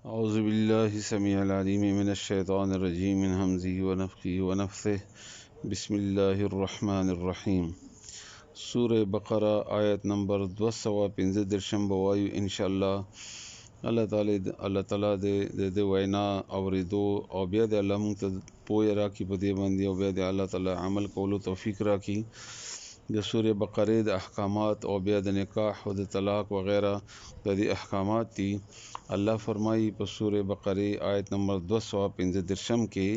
أعوذ بالله السميع العليم من الشيطان الرجيم من همزه ونفخه ونفثه. بسم الله الرحمن الرحيم. سورة بقرة آیت نمبر 215 بوایو ان شاء الله. الله تعالی د وینا اوریدو او بیا د الله مونږ ته پوهه راکړي په دې باندې او بیا د الله تعالی عمل کولو توفیق راکړي. د سورې بقره د احکامات او بیا د نکاح او د طلاق وغیرہ د دې احکامات دي. الله فرمایي په سورې بقره آیت نمبر 215 کې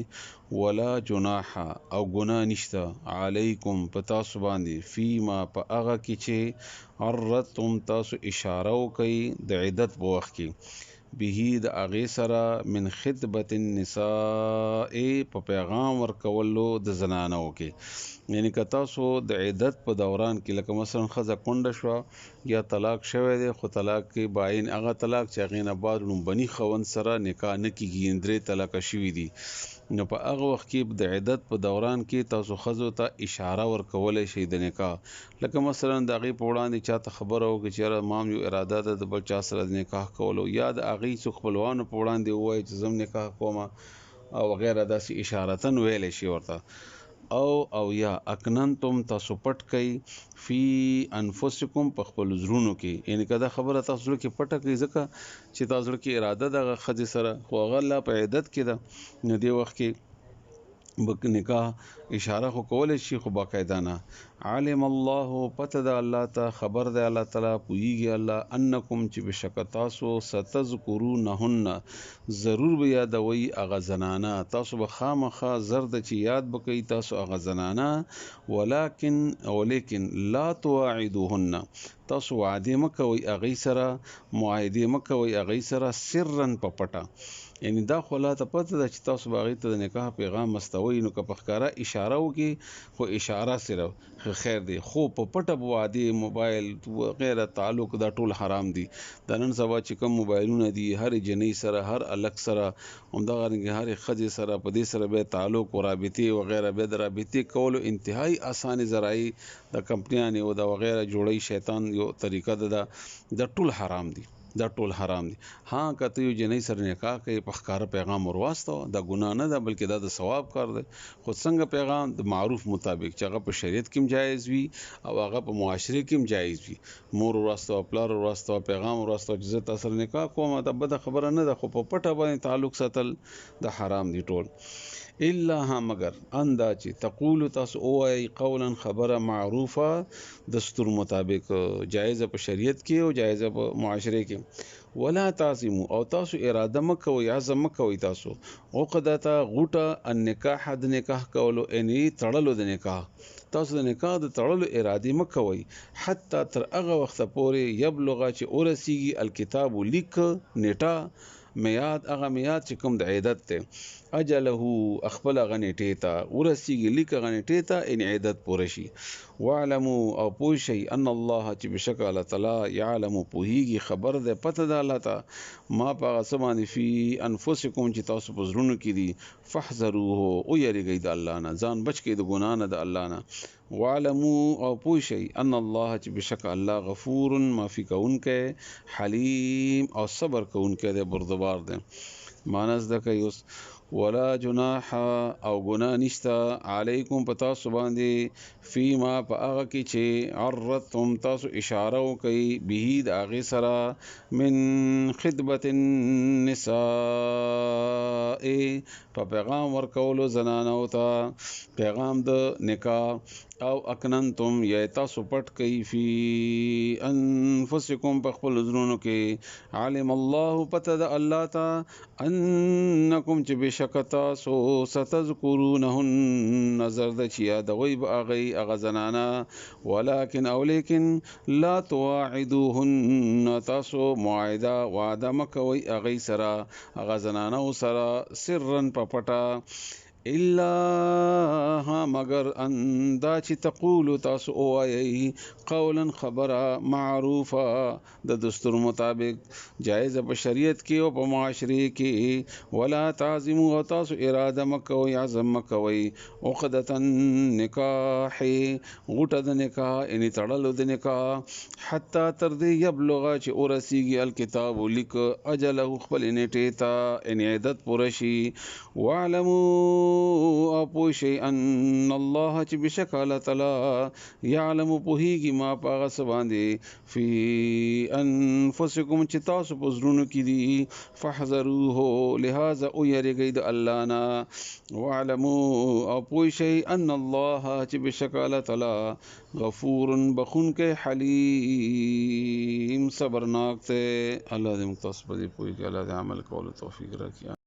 ولا جناح او ګناه نشته علیکم پتا سو باندې فيما په هغه کې چې عرضتم تاسو اشاره وکي د عدت په وخت کې به د اغه سره من خطبه النساء په پیغام ورکولو د زنانو کې، یعنی که تاسو د عدت په دوران کې لکه مثلا خزه کونډه شو یا طلاق شوه دی خو طلاق کې باین هغه طلاق چې هغه نه بعد لومبني خوند سره نکاح نه کیږي، درې طلاق شوی دي، نو په هغه وخت کې د عدت په دوران کې تاسو خزو ته اشاره ورکولای شئ د نکاح. لکه مثلا د هغې په وړاندې چاته خبره وکړي چې یاره مام یو اراده ده د بل چا سره د نکاح کولو، یا د هغې څو خپلوانو په وړاندې ووایي چې زم نکاح کومه او وغیره، داسې اشارتن ویلی شي ورته. او یا اکننتم تاسو پټ کئ فی انفسکم په خپل زړونو کې، یعنی که دا خبره تاسو زړه کې پټه کړئ ځکه چې تاسو زړه کې اراده دغه ښځې سره خو هغه لا په عدت کې ده، نو دې وخت کې بک نکاح اشاره خو کولای شي خو باقاعده نه. علم الله پته د الله ته خبر د الله تعالی پویږي الله انکم چې بشک تاسو ستذکرونهن ضرور به یادوي اغه زنانه، تاسو به خامخه زرد چې یاد بکئ تاسو اغه زنانه، ولیکن لا تواعدوهن تاسو وعده مکوئ اغه سره، معاهده مکوئ اغه سره سرا په پټه، یعنی دا خو لا ته پته ده چې تاسو باغې ته د نکاح پیغام مستوي، نو که په ښکاره اشاره وکي خو اشاره سره خیر دی، خو په پټه وعده موبایل وغیره تعلق دا ټول حرام دي. د نن سبا چې کوم موبایلونه دي هر جنۍ سره هر الک سره همدغه هر ښځې سره په دې سره به تعلق او رابطې وغیره به د رابطې کولو انتهایی اسانه ذرایع د کمپنیانې او د وغیره جوړی شیطان یو طریقه ده، د ټول حرام دي، دا ټول حرام دي. ها کته یو جنۍ سره نکاح کوي په ښکاره پیغام ورواستو دا ګناه نه ده بلکې دا د ثواب کار دی، خو څنګه پیغام د معروف مطابق چې هغه په شریعت کې جایز وي او هغه په معاشره کې جایز وي، مور ورواستو پلار ورواستو پیغام ورواستو چې زه تاسو سره نکاح کوم دا بده خبره نه ده، خو په پټه باندې تعلق ساتل د حرام دي ټول. الا ها مگر اندا چې تقول تاسو اوای قولا خبره معروفه دستور مطابق جایزه په شریعت کې او جایزه په معاشره کې، ولا تعزموا او تاسو اراده مکوئ عزم مکوئ تاسو عقدتا غوټه النکاح د نکاح کولو اني تړلو د نکاح، تاسو د نکاح د تړلو اراده مکوئ حتی تر هغه وخت پورې یبلغ چې ورسیږي الکتاب لیک نیټه میاد هغه میاد چې کوم د عیدت ته اجله خپل غنیټه ته ورسیږي لیک غنیټه ته ان عیدت پوره شي. واعلموا او پوښی ان الله چې بشک الله تعالی يعلم پوهیږي خبر ده پته ده الله ته ما په سمانی فی انفسکم چې تاسو په زړونو کې دي فاحذروه او یریږي د الله نه ځان بچ کې د ګنا نه د الله نه. واعلموا او پوښی ان الله چې بشک الله غفور معافی کوونکی حلیم او صبر کوونکی دی بردبار دی. مانس د کوي ولا جناح او گناه نشتا علیکم پتا سو باندې فيما په هغه کې چې عرضتم تاسو اشاره وکي به د هغه سره من خطبه النساء په پیغام ورکولو زنانو ته پیغام د نکاح، او اکننتم یا تاسو پټ کوي فی انفسکم په خپل زړونو کې علم الله پته د الله ته انکم چې بشک تاسو ستذکرونهن نظر د چې یادوي به هغه زنانه، ولکن او لیکن لا تواعدوهن تاسو معاهده وعده مکوئ هغې سره هغه زنانو سره سرا په پټه الا ها مگر ان دا چې تقولو تاسو اوایي قولا خبره معروفه د دستور مطابق جایز په شریعت کې او په معاشره کې ولا تعزموا تاسو اراده مکوئ عزم مکوئ عقدة نکاح غټه د نکاح ان تړلو د نکاح حتی تر دې یبلغ چې ورسیږي الکتاب لیک اجله خپل نیټه ته ان عدت پرشي واعلموا اپوشي ان الله چې بشک الله تعالی يعلم پوهیږي ما پاغه سباندې فی انفسکم چې تاسو په زړونو کې دي فاحذروه لهذا او یریږي د الله نه واعلموا اپوشي ان الله چې بشک الله تعالی غفور بخون کې حلیم صبرناک ته. الله دې مختص په دې پوهیږي. الله دې عمل کولو توفیق راکړي.